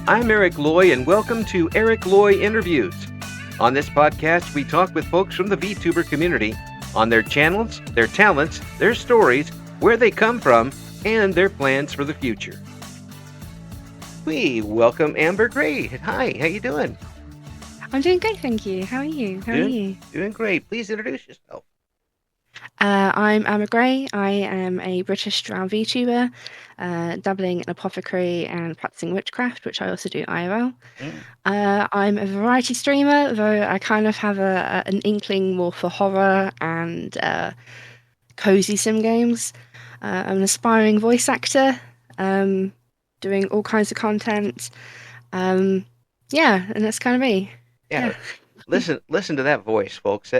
I'm Eric Loy, and welcome to Eric Loy Interviews. On this podcast, we talk with folks from the VTuber community on their channels, their talents, their stories, where they come from, and their plans for the future. We welcome Amber Gray. Hi, how you doing? I'm doing good, thank you. How are you? Doing great. Please introduce yourself. I'm Amber Gray. I am a British drow VTuber, dabbling in apothecary and practicing witchcraft, which I also do IRL. I'm a variety streamer, though I kind of have an inkling more for horror and cozy sim games. I'm an aspiring voice actor, doing all kinds of content. And that's kind of me. Yeah. Listen to that voice, folks.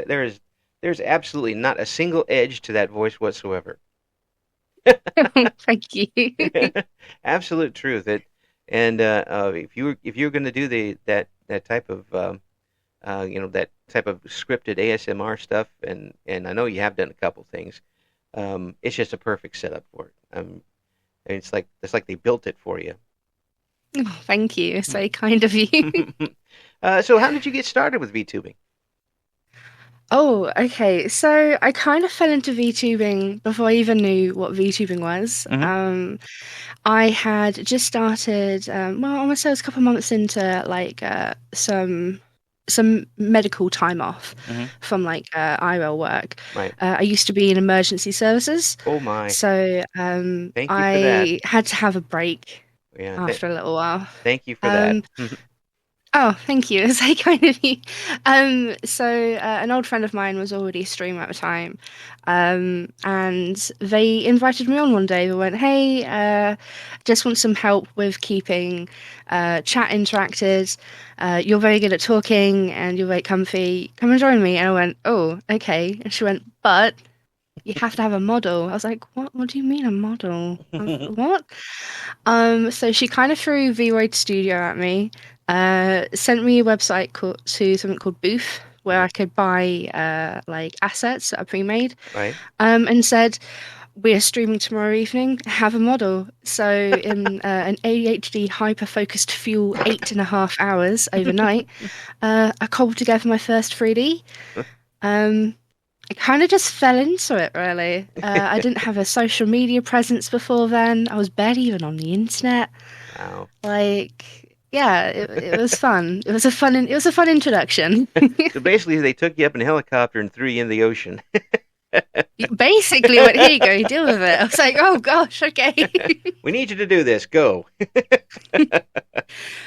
There's absolutely not a single edge to that voice whatsoever. Thank you. Absolute truth. If you're going to do that type of that type of scripted ASMR stuff, and I know you have done a couple things, it's just a perfect setup for it. It's like they built it for you. Oh, thank you. It's very kind of you. So how did you get started with VTubing? Oh, okay. So I kind of fell into VTubing before I even knew what VTubing was. I had just started, I want to say it was a couple of months into some medical time off from IRL work. Right. I used to be in emergency services. Oh my. So Thank you for I that. had to have a break Yeah, after a little while. Thank you for that. Oh, thank you. It's very kind of you. An old friend of mine was already a streamer at the time, and they invited me on one day. They went, "Hey, just want some help with keeping chat interacted. You're very good at talking, and you're very comfy. Come and join me." And I went, "Oh, okay." And she went, "But you have to have a model." I was like, "What? What do you mean a model? What?" So she kind of threw VRoid Studio at me. Sent me a website to something called Booth, where I could buy assets that are pre-made. Right. And said, "We're streaming tomorrow evening. Have a model." So in an ADHD hyper-focused fuel 8.5 hours overnight, I cobbled together my first 3D. I kind of just fell into it, really. I didn't have a social media presence before then. I was barely even on the internet. Wow. Yeah, it was fun. It was a fun introduction. So basically, they took you up in a helicopter and threw you in the ocean. Basically, went, "Here you go, deal with it." I was like, "Oh gosh, okay." We need you to do this. Go.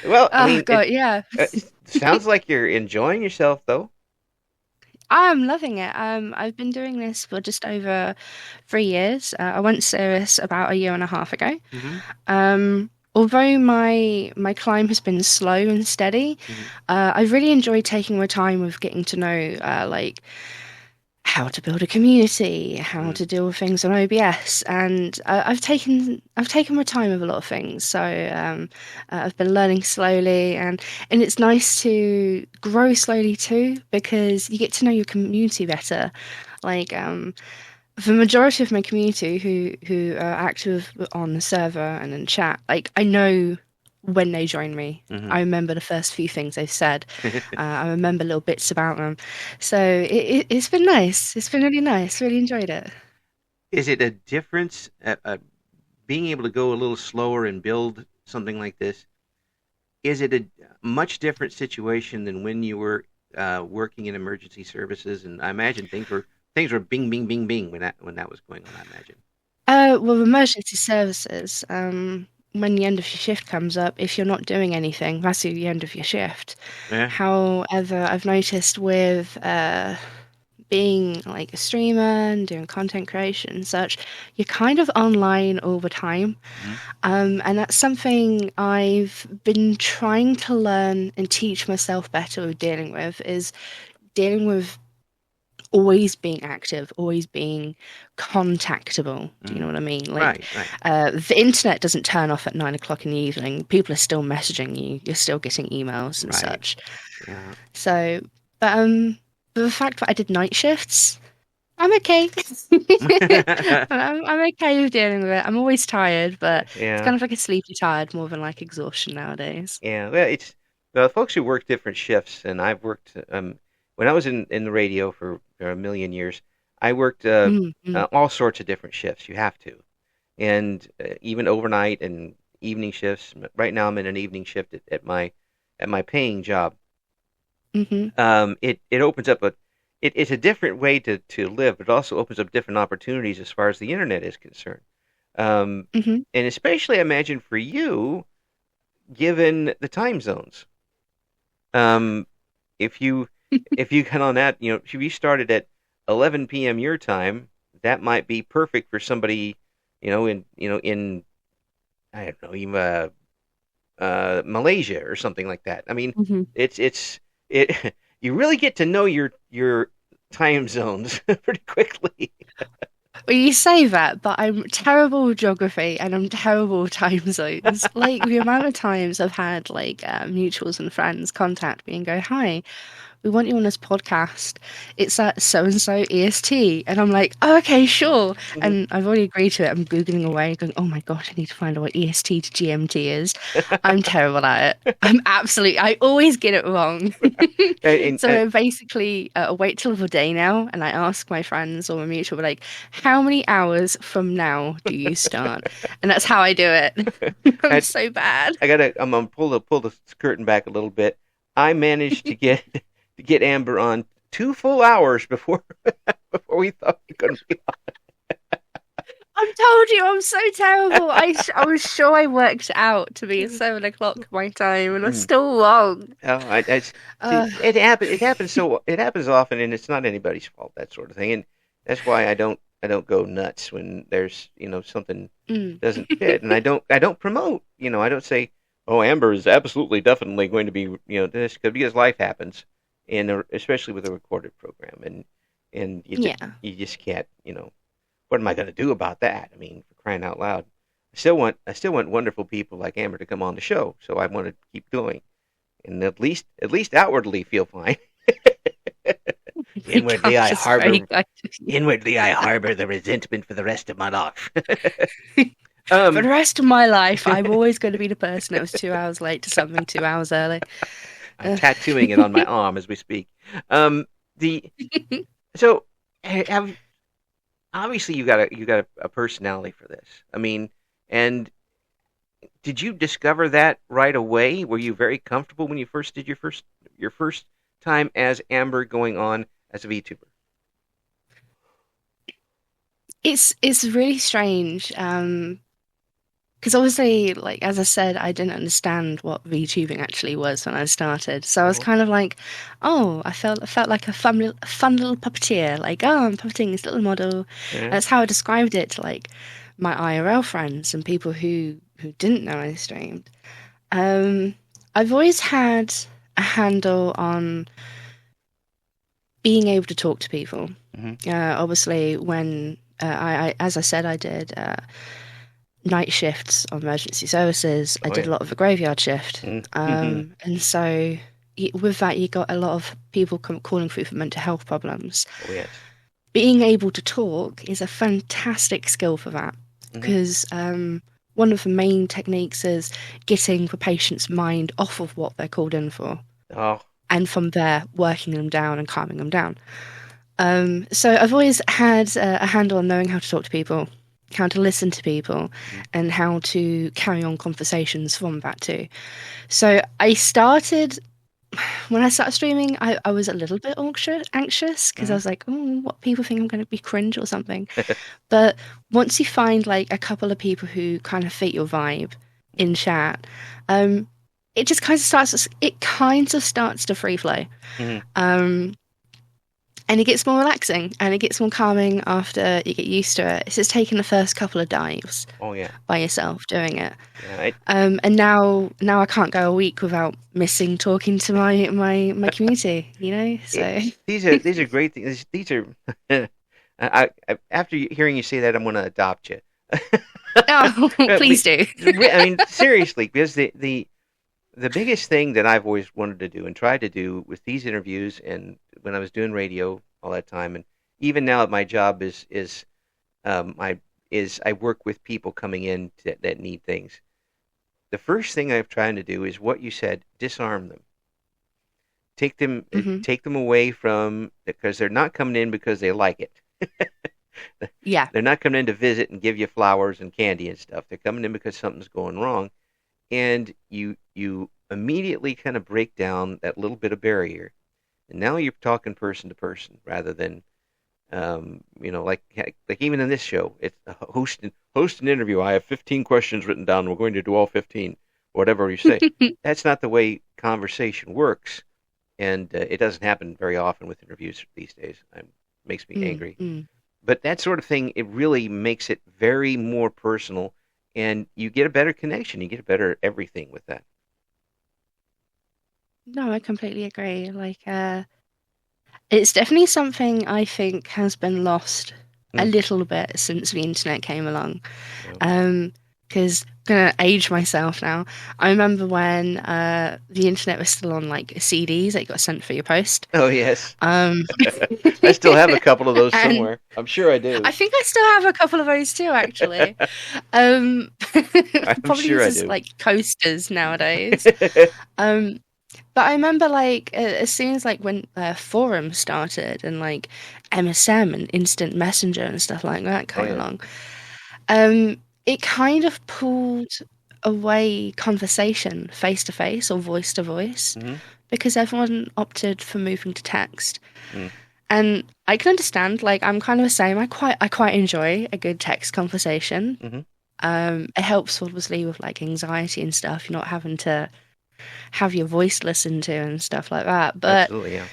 Well, Yeah. It sounds like you're enjoying yourself, though. I'm loving it. I've been doing this for just over 3 years. I went serious about 1.5 years ago. Although my climb has been slow and steady, I've really enjoyed taking my time with getting to know how to build a community, how to deal with things on OBS, and I've taken my time with a lot of things. So I've been learning slowly, and it's nice to grow slowly too, because you get to know your community better. The majority of my community who are active on the server and in chat, I know when they join me. I remember the first few things they've said. I remember little bits about them. So it's been nice. It's been really nice. Really enjoyed it. Is it a difference being able to go a little slower and build something like this? Is it a much different situation than when you were working in emergency services? And I imagine things were bing, bing, bing, bing when that was going on, I imagine. Well, emergency services, when the end of your shift comes up, if you're not doing anything, that's the end of your shift. Yeah. However, I've noticed with being a streamer and doing content creation and such, you're kind of online all the time. And that's something I've been trying to learn and teach myself better with dealing with always being active, always being contactable. Do you know what I mean? Right. The internet doesn't turn off at 9 o'clock in the evening. People are still messaging you. You're still getting emails and such. Yeah. So, but the fact that I did night shifts, I'm okay. I'm okay with dealing with it. I'm always tired, but it's Yeah. kind of like a sleepy tired more than like exhaustion nowadays. Yeah, well, it's folks who work different shifts, and I've worked when I was in the radio for a million years. I worked Mm-hmm. all sorts of different shifts. You have to, and even overnight and evening shifts. Right now, I'm in an evening shift at my paying job. Mm-hmm. It opens up it's a different way to live, but it also opens up different opportunities as far as the internet is concerned. Mm-hmm. And especially, I imagine for you, given the time zones. Um, if you if you get on that, if you started at 11 p.m. your time, that might be perfect for somebody, in I don't know, even Malaysia or something like that. I mean, Mm-hmm. it you really get to know your time zones pretty quickly. Well, you say that, but I'm terrible with geography and I'm terrible with time zones. Like the amount of times I've had like mutuals and friends contact me and go, "Hi, we want you on this podcast. It's at so and so EST." And I'm like, "Oh, okay, sure." And I've already agreed to it. I'm Googling away, going, "Oh my gosh, I need to find out what EST to GMT is." I'm terrible at it. I always get it wrong. And, So I basically wait till the day now and I ask my friends or my mutual, like, "How many hours from now do you start?" And that's how I do it. I'm and so bad. I'm gonna pull the curtain back a little bit. I managed to get Amber on 2 full hours before before we thought we couldn't be I told you I'm so terrible. I was sure I worked out to be 7 o'clock my time, and I'm on. still wrong. Oh, see, Uh, it happens often, and it's not anybody's fault, that sort of thing, and that's why I don't go nuts when there's something mm. doesn't fit, and I don't promote, I don't say, oh, Amber is absolutely definitely going to be this, because life happens, and especially with a recorded program, and Yeah. you just can't, what am I going to do about that? I mean, for crying out loud. I still want wonderful people like Amber to come on the show, so I want to keep going, and at least outwardly feel fine. Inwardly, I Gosh, it's very harbor kind of you. inwardly I harbor the resentment for the rest of my life. For the um, rest of my life, I'm always going to be the person that was 2 hours late to something 2 hours early. I'm Uh, tattooing it on my arm as we speak. The so have obviously you got a personality for this. I mean, and did you discover that right away? Were you very comfortable when you first did your first time as Amber going on as a VTuber? it's really strange. Because obviously, like as I said, I didn't understand what VTubing actually was when I started. So I was Oh, kind of like, oh, I felt like a fun little puppeteer. Like, oh, I'm puppeting this little model. yeah. That's how I described it to like my IRL friends and people who didn't know I streamed. Um, I've always had a handle on being able to talk to people. Hmm. Obviously, when as I said, I did night shifts on emergency services. I Oh did yeah. a lot of the graveyard shift, Mm-hmm. and so with that, you got a lot of people calling through for mental health problems. Oh yes. Being able to talk is a fantastic skill for that Hmm. because one of the main techniques is getting the patient's mind off of what they're called in for, Oh. and from there working them down and calming them down. So I've always had a handle on knowing how to talk to people, how to listen to people, Mhm. and how to carry on conversations from that too. So I started when I started streaming, I was a little bit anxious because I Mhm. was like, oh, what people think I'm going to be cringe or something. But once you find like a couple of people who kind of fit your vibe in chat, um, it kind of starts to free flow. Mhm. Um, and it gets more relaxing and it gets more calming after you get used to it. It's just taking the first couple of dives Oh yeah. by yourself doing it. Yeah. And now I can't go a week without missing talking to my community, you know? So These are great things. These are after hearing you say that, I'm going to adopt you. oh, please do. I mean, seriously, because the biggest thing that I've always wanted to do and tried to do with these interviews, and when I was doing radio all that time, and even now my job I work with people coming in that need things. The first thing I'm trying to do is what you said: disarm them, Hmm. take them away from, because they're not coming in because they like it. Yeah. They're not coming in to visit and give you flowers and candy and stuff. They're coming in because something's going wrong, and you immediately kind of break down that little bit of barrier, and now you're talking person to person rather than like even in this show, it's a host an interview. I have 15 questions written down. We're going to do all 15, whatever you say. That's not the way conversation works, and it doesn't happen very often with interviews these days. It makes me angry. Mm. But that sort of thing, it really makes it very more personal, and you get a better connection. You get a better everything with that. No, I completely agree. Like, it's definitely something I think has been lost a Mm. little bit since the internet came along. Yeah. Because I'm gonna age myself now. I remember when the internet was still on like CDs that you got sent for your post. Oh yes, Um, I still have a couple of those and somewhere. I'm sure I do. I think I still have a couple of those too, actually. I'm Probably sure use I as do. like coasters nowadays. Um, but I remember like as soon as like when forums started and like MSM and Instant Messenger and stuff like that Oh came yeah. along, it kind of pulled away conversation face to face or voice to voice Hmm. because everyone opted for moving to text. Mm. And I can understand, like I'm kind of the same. I quite enjoy a good text conversation. Hmm. It helps obviously with like anxiety and stuff. You're not having to have your voice listened to and stuff like that. But Absolutely, yeah.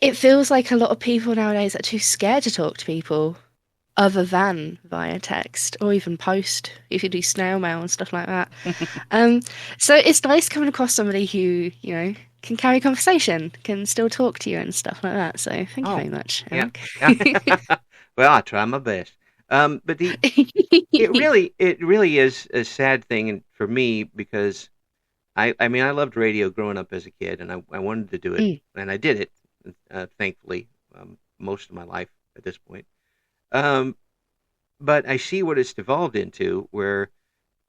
it feels like a lot of people nowadays are too scared to talk to people other than via text or even post if you do snail mail and stuff like that. Um, so it's nice coming across somebody who, can carry conversation, can still talk to you and stuff like that. So thank you Oh, very much, yeah. Eric. Well, I try my best. But it really is a sad thing for me because I mean, I loved radio growing up as a kid, and I wanted to do it, Mm, and I did it, thankfully, most of my life at this point. Um, but I see what it's devolved into, where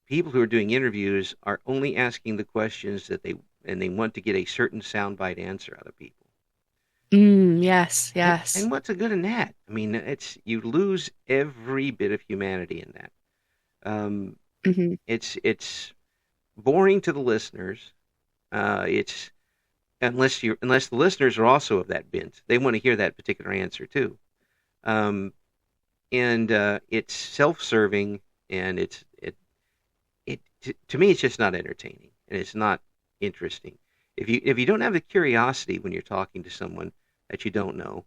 people who are doing interviews are only asking the questions and they want to get a certain soundbite answer out of people. yes, And yes. and what's the good in that? I mean, it's you lose every bit of humanity in that. Um, Hmm. it's boring to the listeners. It's unless the listeners are also of that bent, they want to hear that particular answer too. Um, and it's self-serving, and to me, it's just not entertaining, and it's not interesting. If you don't have the curiosity when you're talking to someone that you don't know,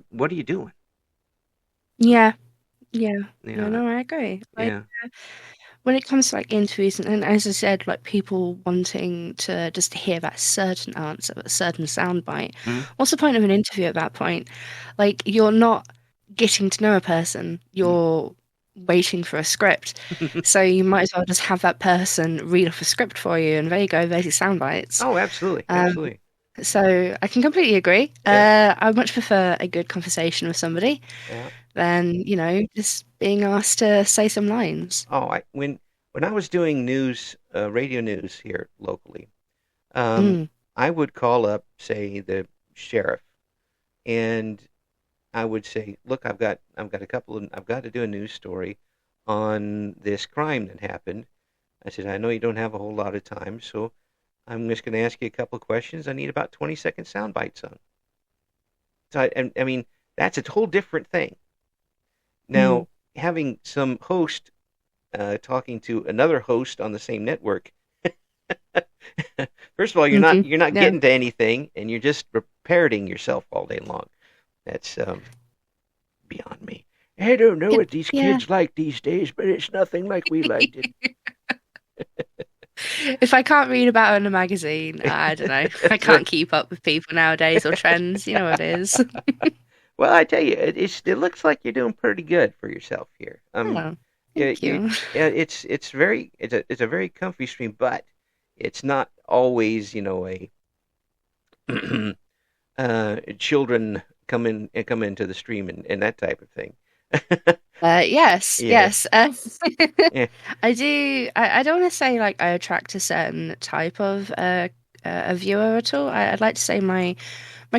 what are you doing? Yeah, yeah. No, Yeah, no, I agree. Like yeah. when it comes to like interviews and as I said, like people wanting to just hear that certain answer, that certain soundbite. Hmm. What's the point of an interview at that point? Like you're not getting to know a person, you're waiting for a script. So you might as well just have that person read off a script for you and there you go, there's your sound bites. Oh, absolutely, Um, absolutely. so I can completely agree. Yeah, I much prefer a good conversation with somebody yeah. than, just being asked to say some lines. Oh, when I was doing news, radio news here locally, um, Mm, I would call up, say, the sheriff, and I would say, "Look, I've got to do a news story on this crime that happened." I said, "I know you don't have a whole lot of time, so I'm just going to ask you a couple of questions. I need about 20-second sound bites on." So I mean, that's a whole different thing. mm, Now, having some host talking to another host on the same network. First of all, hmm. you're not Yeah. getting to anything, and you're just parroting yourself all day long. That's beyond me. I don't know It, what these yeah. kids like these days, but it's nothing like we liked If I can't read about it in a magazine, I don't know. I it. can't keep up with people nowadays or trends. You know what it is. Well, I tell you, it looks like you're doing pretty good for yourself here. Oh, Yeah, thank you. yeah, it's a very comfy stream, but it's not always a children come into the stream and that type of thing. Yes, Yeah. yes. Yeah. I do. I don't want to say like I attract a certain type of a viewer at all. I'd like to say my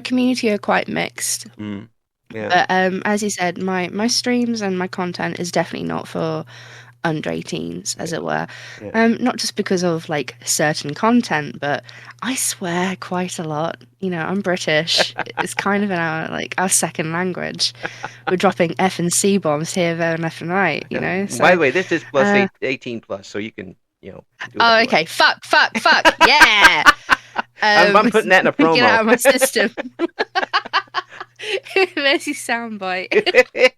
community are quite mixed. Mm. Yeah. But as you said, my streams and my content is definitely not for under 18s, as Yeah. it were. Yeah. Not just because of like certain content, but I swear quite a lot. You know, I'm British. It's kind of in our second language. We're dropping F and C bombs here, there, and left and right. You know. So, By the way, this is plus uh, 18 plus, so you can do oh, whatever you okay. Fuck. Yeah. I'm putting that in a promo. Get out of my system. There's your soundbite.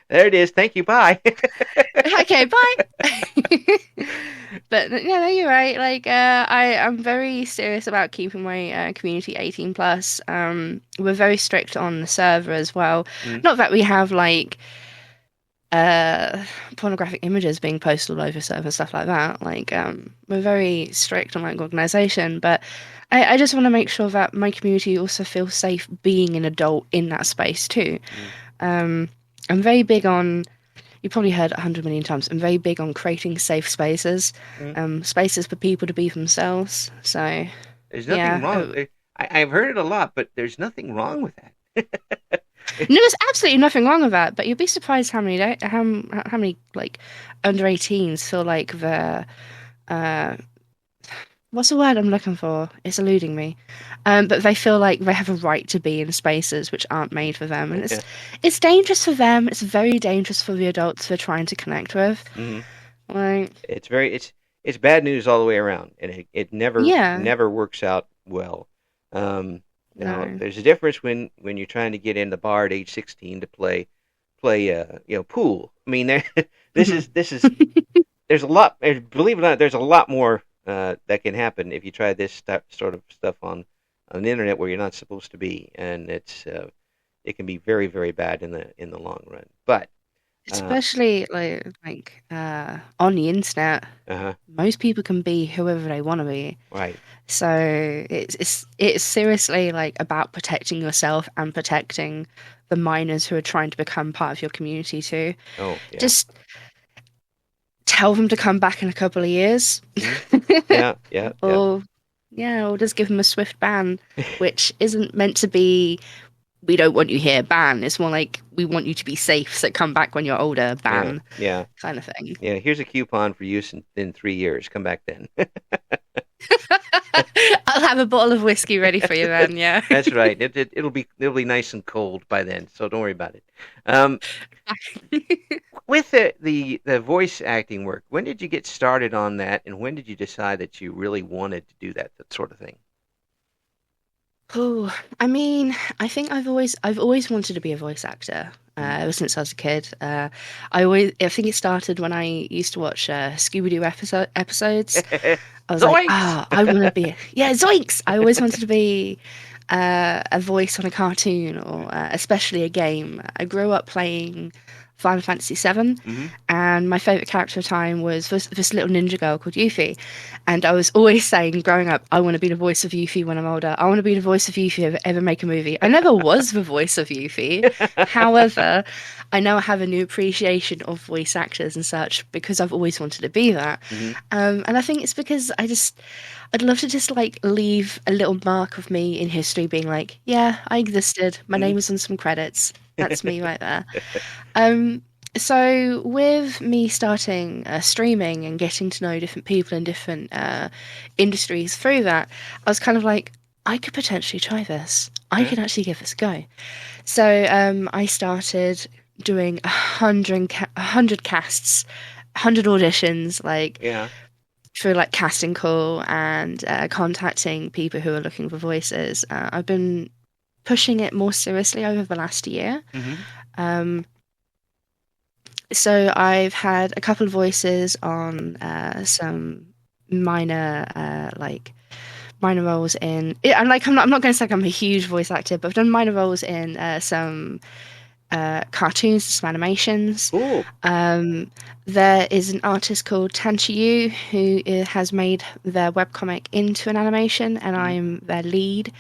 There it is. Thank you. Bye. Okay, bye. But yeah, no, you're right. Like, I'm very serious about keeping my community 18 plus. We're very strict on the server as well. Mm. Not that we have like pornographic images being posted all over server and stuff like that. Like, we're very strict on like organization, but I just want to make sure that my community also feels safe being an adult in that space too. I'm very big on, you probably heard 100 million times, I'm very big on creating safe spaces, spaces for people to be themselves. So there's nothing wrong. I've heard it a lot, but there's nothing wrong with that. No, there's absolutely nothing wrong with that. But you'll be surprised how many like under 18s feel like they're what's the word I'm looking for? It's eluding me. But they feel like they have a right to be in spaces which aren't made for them, and it's dangerous for them. It's very dangerous for the adults they're trying to connect with. Mm-hmm. Like, it's bad news all the way around, and it never works out well. No. There's a difference when you're trying to get in the bar at age 16 to play pool. I mean, this is there's a lot. Believe it or not, there's a lot more that can happen if you try this sort of stuff on the internet where you're not supposed to be, and it can be very, very bad in the long run. But especially like on the internet, most people can be whoever they want to be. Right. So it's seriously like about protecting yourself and protecting the minors who are trying to become part of your community too. Oh, yeah. Just tell them to come back in a couple of years. Yeah. Or just give them a swift ban, which isn't meant to be, we don't want you here, ban. It's more like, we want you to be safe, so come back when you're older, ban. Yeah. Kind of thing. Yeah, here's a coupon for use in 3 years. Come back then. I'll have a bottle of whiskey ready for you then, yeah. That's right. It'll be nice and cold by then, so don't worry about it. With the voice acting work, when did you get started on that, and when did you decide that you really wanted to do that sort of thing? Oh, I mean, I think I've always wanted to be a voice actor ever since I was a kid. I think it started when I used to watch Scooby-Doo episodes. I was like, I want to be, zoinks! I always wanted to be a voice on a cartoon or especially a game. I grew up playing Final Fantasy VII, and my favourite character at the time was this little ninja girl called Yuffie. And I was always saying, growing up, I want to be the voice of Yuffie when I'm older. I want to be the voice of Yuffie if I ever make a movie. I never was the voice of Yuffie. However, I now have a new appreciation of voice actors and such because I've always wanted to be that. And I think it's because I'd love to just like leave a little mark of me in history being like, yeah, I existed. My name was on some credits. That's me right there. So with me starting streaming and getting to know different people in different industries through that, I was kind of like, I could potentially try this. I could actually give this a go. So I started doing 100 casts, 100 auditions, through like casting call and contacting people who are looking for voices. I've been pushing it more seriously over the last year. So I've had a couple of voices on some minor roles in. I'm not going to say I'm a huge voice actor, but I've done minor roles in some cartoons, some animations. Ooh. There is an artist called Tanchiyu who has made their webcomic into an animation, and I'm their lead.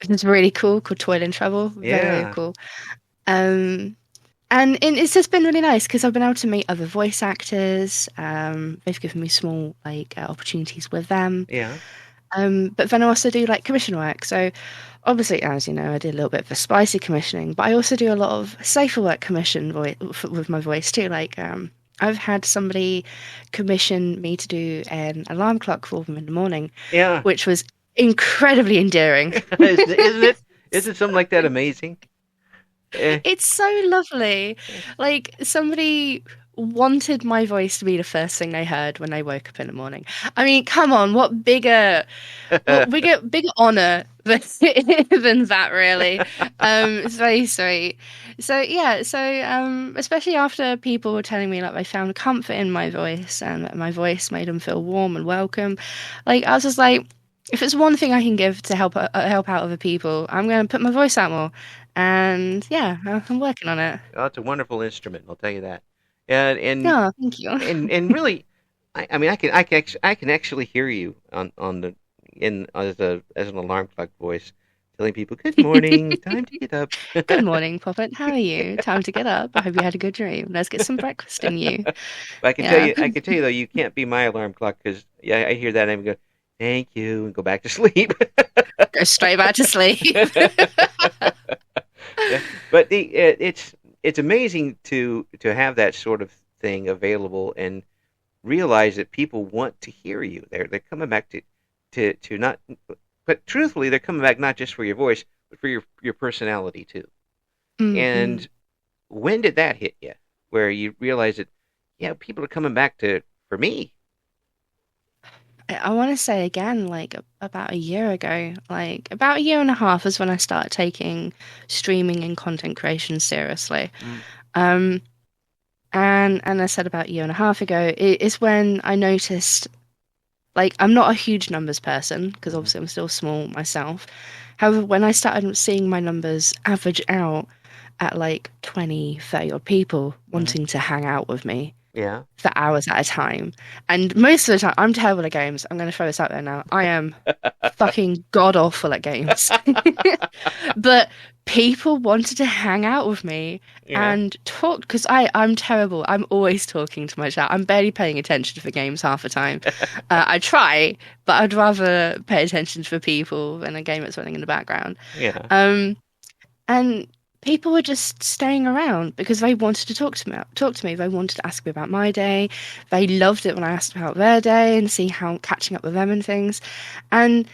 It's really cool, called Toil in Trouble. Very, very Yeah. cool. Um, and it's just been really nice because I've been able to meet other voice actors. They've given me small like opportunities with them. Yeah. But then I also do like commission work. So obviously, as you know, I did a little bit of the spicy commissioning, but I also do a lot of safer work commission with my voice too. Like I've had somebody commission me to do an alarm clock for them in the morning, Yeah. which was incredibly endearing. Isn't it? Isn't something like that amazing? Eh, It's so lovely. Like somebody wanted my voice to be the first thing they heard when they woke up in the morning. I mean, come on, what bigger honor than, than that, really? It's very sweet. So yeah, especially after people were telling me like they found comfort in my voice and that my voice made them feel warm and welcome, like I was just like, if it's one thing I can give to help out other people, I'm going to put my voice out more. And yeah, I'm working on it. oh, it's a wonderful instrument, I'll tell you that. And and Oh, thank you. and really, I mean, I can actually hear you on the in as an alarm clock voice, telling people, "Good morning, time to get up." Good morning, Poppet. How are you? Time to get up. I hope you had a good dream. Let's get some breakfast in you. But Yeah, I can tell you though, you can't be my alarm clock because yeah, I hear that and I go, "Thank you," and go back to sleep. go straight back to sleep. Yeah, but it's amazing to have that sort of thing available and realize that people want to hear you. They're coming back to not, but truthfully, they're coming back not just for your voice, but for your personality too. Hmm. And when did that hit you, where you realize that yeah, people are coming back to for me? I want to say again, like about a year ago, like about a year and a half is when I started taking streaming and content creation seriously. Mm, Um, and I said about a year and a half ago, it is when I noticed like I'm not a huge numbers person because mhm, obviously I'm still small myself. However, when I started seeing my numbers average out at like 20, 30 odd people mhm. wanting to hang out with me Yeah. for hours at a time, and most of the time I'm terrible at games. I'm going to throw this out there now. I am fucking god awful at games. But people wanted to hang out with me Yeah. and talk because I'm terrible. I'm always talking to my chat. I'm barely paying attention to the games half the time. I try, but I'd rather pay attention to the people than a game that's running in the background. Yeah. Um, and people were just staying around because they wanted to talk to me. They wanted to ask me about my day. They loved it when I asked about their day and see how catching up with them and things. And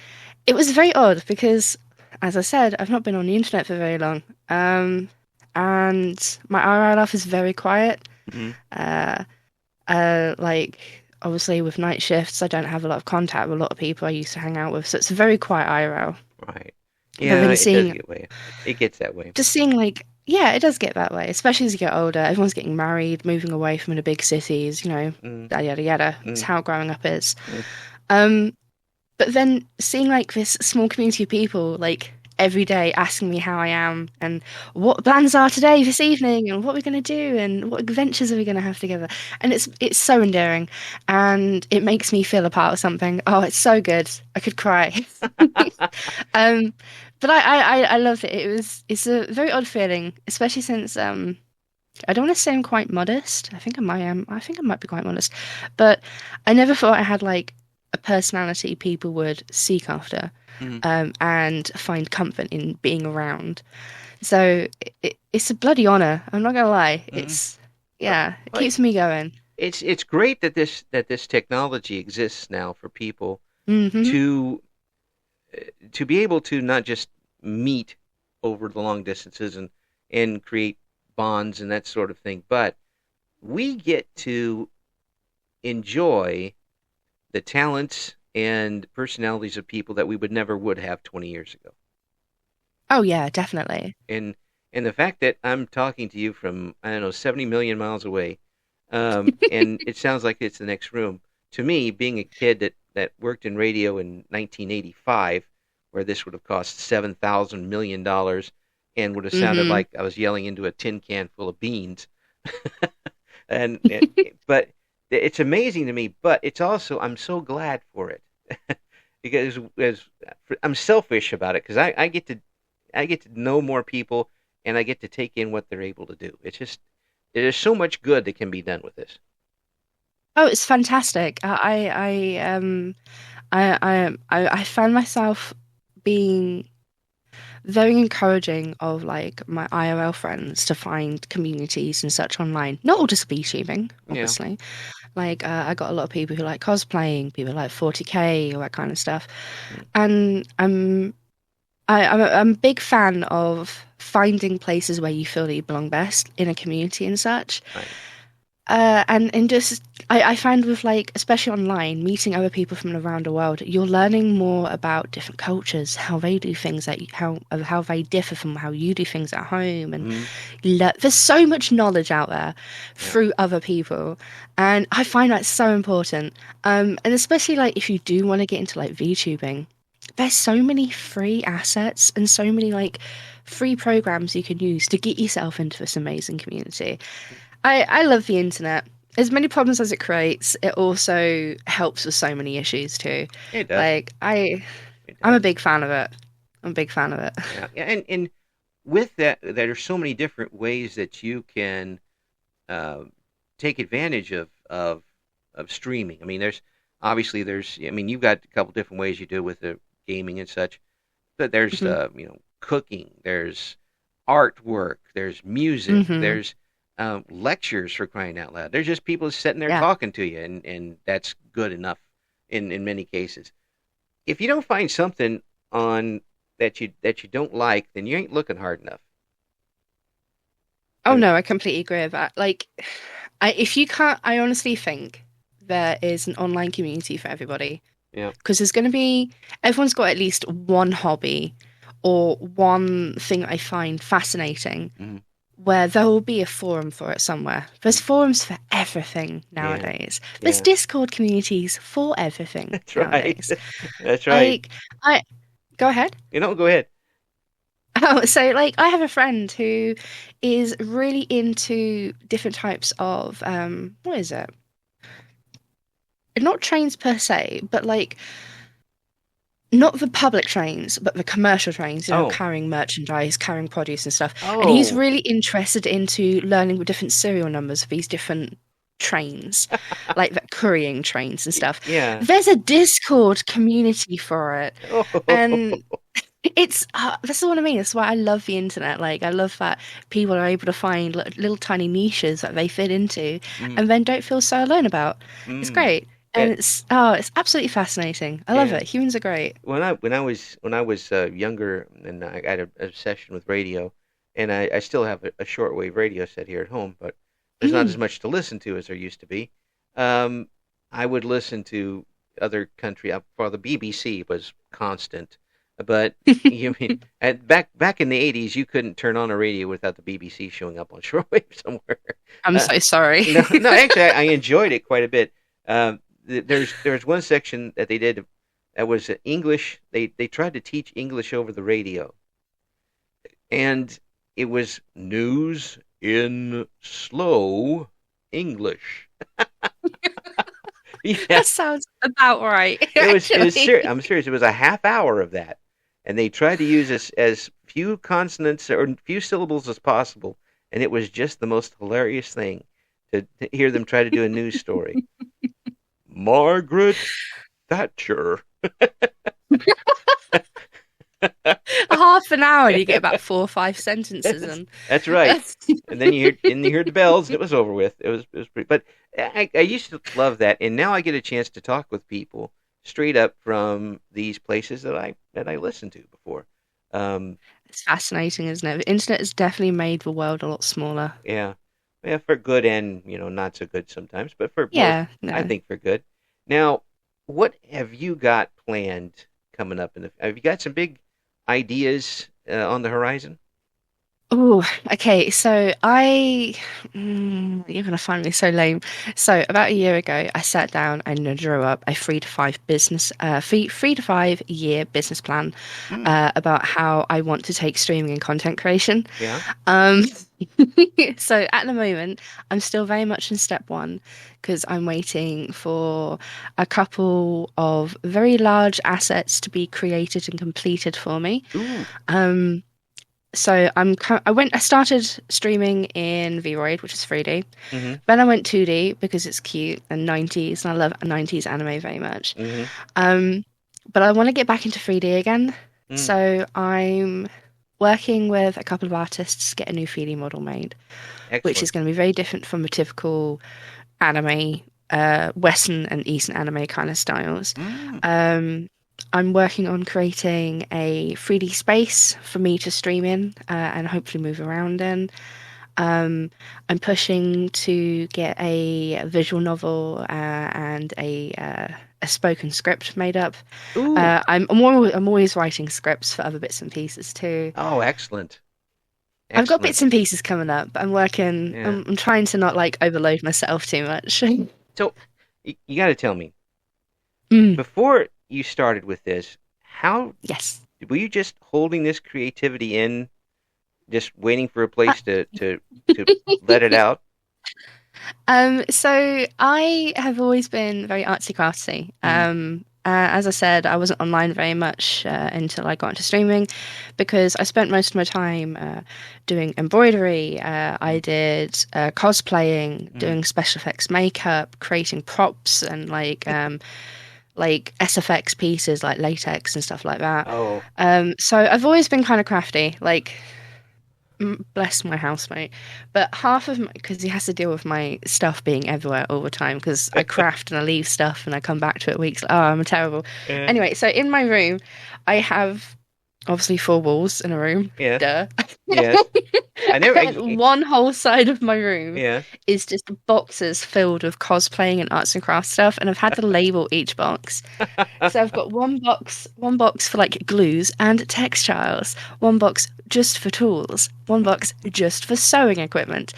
it was very odd because, as I said, I've not been on the internet for very long. And my IRL life is very quiet. Mhm. Uh, like obviously with night shifts, I don't have a lot of contact with a lot of people I used to hang out with, so it's a very quiet IRL. Right. But Yeah, then it does seeing, get way. It gets that way. just seeing like, yeah, it does get that way, especially as you get older. Everyone's getting married, moving away from the big cities, Mm, yada yada yada. It's mm, how growing up is. mm. Um, but then seeing like this small community of people like every day asking me how I am and what plans are today, this evening, and what we're going to do and what adventures are we going to have together. And it's so endearing and it makes me feel a part of something. Oh, it's so good. I could cry. um, but I loved it. It's a very odd feeling, especially since I don't want to say I'm quite modest. I think I might am. I think I might be quite modest, but I never thought I had like a personality people would seek after, Mm. and find comfort in being around. So it's a bloody honor. I'm not gonna lie. Mm. Yeah, it Well, keeps me going. it's great that this technology exists now for people Hmm. to be able to not just meet over the long distances and create bonds and that sort of thing, but we get to enjoy the talents and personalities of people that we would have 20 years ago. Oh yeah, definitely. And the fact that I'm talking to you from I don't know 70 million miles away, and it sounds like it's the next room. To me, being a kid that worked in radio in 1985, where this would have cost $7,000 million and would have sounded Hmm. like I was yelling into a tin can full of beans, but it's amazing to me. But it's also I'm so glad for it because as I'm selfish about it because I get to know more people and I get to take in what they're able to do. It's just there's so much good that can be done with this. Oh, it's fantastic. I found myself being very encouraging of like my IRL friends to find communities and such online. Not all just VTubing, Yeah. obviously. Like I got a lot of people who like cosplaying, people like 40K, all that kind of stuff. And I'm a big fan of finding places where you feel that you belong best in a community and such. Right. And just I find with like especially online meeting other people from around the world, you're learning more about different cultures, how they do things, like how they differ from how you do things at home, and there's so much knowledge out there through other people, and I find that so important. And especially like if you do want to get into like VTubing, there's so many free assets and so many like free programs you can use to get yourself into this amazing community. I love the internet. As many problems as it creates, it also helps with so many issues too. It does. Like It I'm a does. big fan of it. I'm a big fan of it. Yeah. Yeah. And with that, there are so many different ways that you can uh, take advantage of streaming. I mean, there's I mean, you've got a couple different ways you do it with the gaming and such. But there's hmm cooking, there's artwork, there's music, hmm there's lectures for crying out loud. There's just people sitting there Yeah. talking to you, and that's good enough in many cases. If you don't find something on that you don't like, then you ain't looking hard enough. I Oh mean, no, I completely agree with that. Like, if you can't, I honestly think there is an online community for everybody yeah, because there's going to be everyone's got at least one hobby or one thing I find fascinating mhm, where there will be a forum for it somewhere. There's forums for everything yeah, nowadays. There's yeah. Discord communities for everything That's right. nowadays. That's right. Like, I go ahead. Go ahead. Oh, so like I have a friend who is really into different types of what is it? Not trains per se, but like not the public trains, but the commercial trains, Oh, carrying merchandise, carrying produce and stuff. And he's oh, really interested into learning the different serial numbers of these different trains, like the couriering trains and stuff. yeah. There's a Discord community for it. Oh, And it's this is what I mean. That's why I love the internet. Like I love that people are able to find little tiny niches that they fit into, mm, and then don't feel so alone about. It's mm. great, and Eh, it's absolutely fascinating. I love yeah. it. Humans are great. When I was younger and I had an obsession with radio, and I still have a shortwave radio set here at home, but there's not as Mm. much to listen to as there used to be. Um, I would listen to other country. For the BBC was constant, but you mean back in the '80s, you couldn't turn on a radio without the BBC showing up on shortwave somewhere. I'm Uh, so sorry. no, no, actually, I enjoyed it quite a bit. There's one section that they did that was English. They tried to teach English over the radio, and it was news in slow English. Yeah, That sounds about right, it was serious. actually. I'm serious. It was a half hour of that, and they tried to use as few consonants or few syllables as possible, and it was just the most hilarious thing to hear them try to do a news story. Margaret Thatcher. Half an hour, and you get about 4 or 5 sentences, that's, and that's right. And then you hear the bells, and it was over with. It was pretty. But I used to love that, and now I get a chance to talk with people straight up from these places that I listened to before. Um, it's fascinating, isn't it? The internet has definitely made the world a lot smaller. yeah, yeah, for good and not so good sometimes, but for most, Yeah, I no. think for good. Now, what have you got planned coming up? Have you got some big ideas on the horizon? Oh, okay. You're gonna find me so lame. So about a year ago, I sat down and I drew up a 3 to 5 year business plan Mm, about how I want to take streaming and content creation. yeah. Um, so at the moment, I'm still very much in step one because I'm waiting for a couple of very large assets to be created and completed for me. Ooh. Um, I started streaming in VRoid, which is 3D. Mm-hmm. Then I went 2D because it's cute and 90s, and I love 90s anime very much. Mm-hmm. Um, but I want to get back into 3D again. Mm. So I'm working with a couple of artists to get a new 3D model made, which is Excellent. going to be very different from the typical anime, Western and Eastern anime kind of styles. Mm. Um, I'm working on creating a 3D space for me to stream in and hopefully move around in. Um, I'm pushing to get a visual novel and a spoken script made up. Ooh. I'm always writing scripts for other bits and pieces too. Oh, excellent. I've got Excellent. bits and pieces coming up, but I'm working. Yeah. I'm trying to not like overload myself too much. So you got to tell me, Mm, before you started with this, how yes. were you just holding this creativity in, just waiting for a Uh, place to let it out? so I have always been very artsy crafty. Mm. As I said, I wasn't online very much until I got into streaming because I spent most of my time doing embroidery. I did cosplaying, Mm. doing special effects makeup, creating props and like SFX pieces like latex and stuff like that. Oh. So I've always been kind of crafty. Like bless my housemate, but half of because he has to deal with my stuff being everywhere all the time because I craft and I leave stuff and I come back to it weeks. Oh, I'm terrible. Eh, Anyway, so in my room, I have obviously four walls in a room. yes. Duh. Yes. I never. And one whole side of my room Yeah. is just boxes filled with cosplaying and arts and crafts stuff, and I've had to label each box. So I've got one box for like glues and textiles, one box just for tools, one box just for sewing equipment.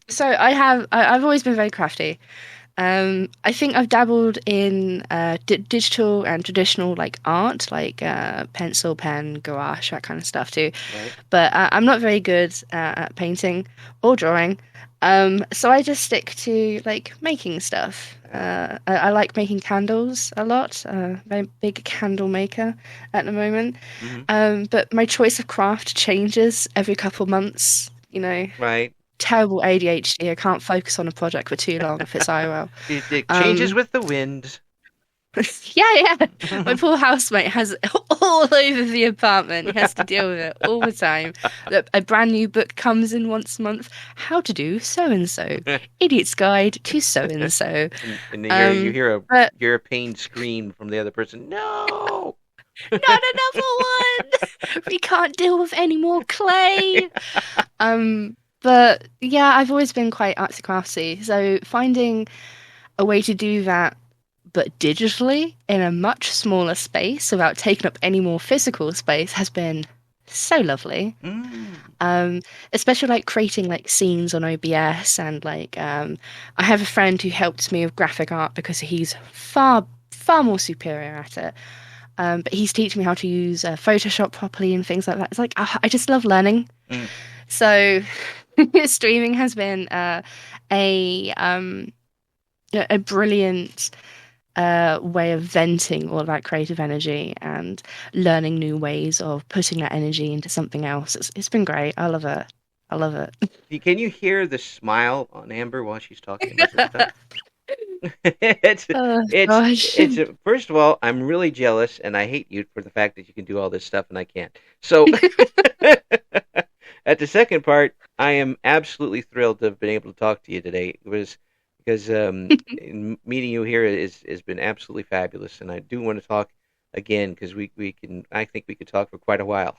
So I've always been very crafty. I think I've dabbled in digital and traditional like art, like pencil, pen, gouache, that kind of stuff too. Right. But I'm not very good at painting or drawing. So I just stick to like making stuff. I like making candles a lot. Very big candle maker at the moment. Hmm. But my choice of craft changes every couple months. You know, Right. terrible ADHD. I can't focus on a project for too long if it's IRL. It changes Um, with the wind. yeah. My poor housemate has it all over the apartment. He has to deal with it all the time. A brand new book comes in once a month. How to do so and so. Idiot's Guide to So and So. And you Um, hear but a pained scream from the other person. No. not another one. We can't deal with any more clay. But yeah, I've always been quite artsy craftsy. So finding a way to do that, but digitally in a much smaller space without taking up any more physical space has been so lovely. Mm. Um, Especially like creating like scenes on OBS and like I have a friend who helped me with graphic art because he's far more superior at it. But he's teaching me how to use Photoshop properly and things like that. It's like I just love learning. Mm. So streaming has been a a brilliant way of venting all that creative energy and learning new ways of putting that energy into something else. It's been great. I love it. I love it. Can you hear the smile on Amber while she's talking about this stuff? it's Oh gosh. it's first of all, I'm really jealous and I hate you for the fact that you can do all this stuff and I can't. So at the second part, I am absolutely thrilled to have been able to talk to you today. It was because meeting you here has been absolutely fabulous, and I do want to talk again because we can. I think we could talk for quite a while.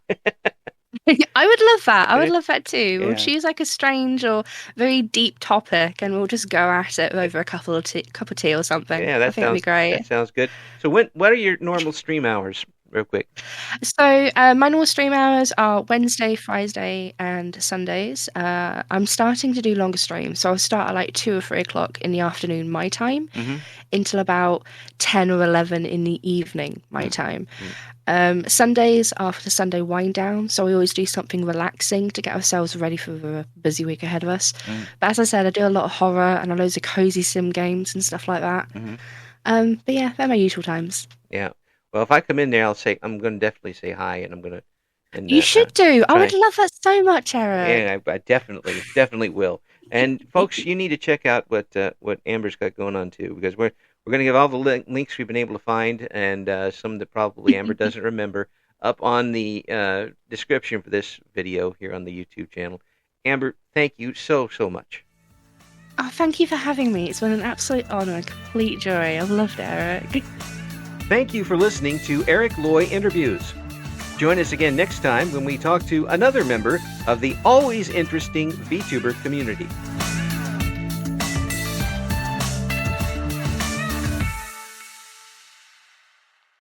I would love that. I would love that too. We'll Yeah, choose like a strange or very deep topic and we'll just go at it over a cup of tea or something. yeah, I think that'd be great. that sounds good. So what are your normal stream hours? real quick. So my normal stream hours are Wednesday, Friday, and Sundays. I'm starting to do longer streams, so I'll start at like 2 or 3 o'clock in the afternoon my time until about 10 or 11 in the evening my time. Sundays are for the Sunday wind down, so we always do something relaxing to get ourselves ready for the busy week ahead of us. But as I said, I do a lot of horror and loads of cozy sim games and stuff like that. But yeah, they're my usual times. Yeah. Well, if I come in there, I'm going to definitely say hi, and I'm going to. And, you should do. I would love that so much, Eric. Yeah, I definitely will. And folks, you need to check out what Amber's got going on too, because we're going to give all the links we've been able to find, and some that probably Amber doesn't remember, up on the description for this video here on the YouTube channel. Amber, thank you so much. Oh, thank you for having me. It's been an absolute honor, a complete joy. I've loved it, Eric. Thank you for listening to Eric Loy Interviews. Join us again next time when we talk to another member of the always interesting VTuber community.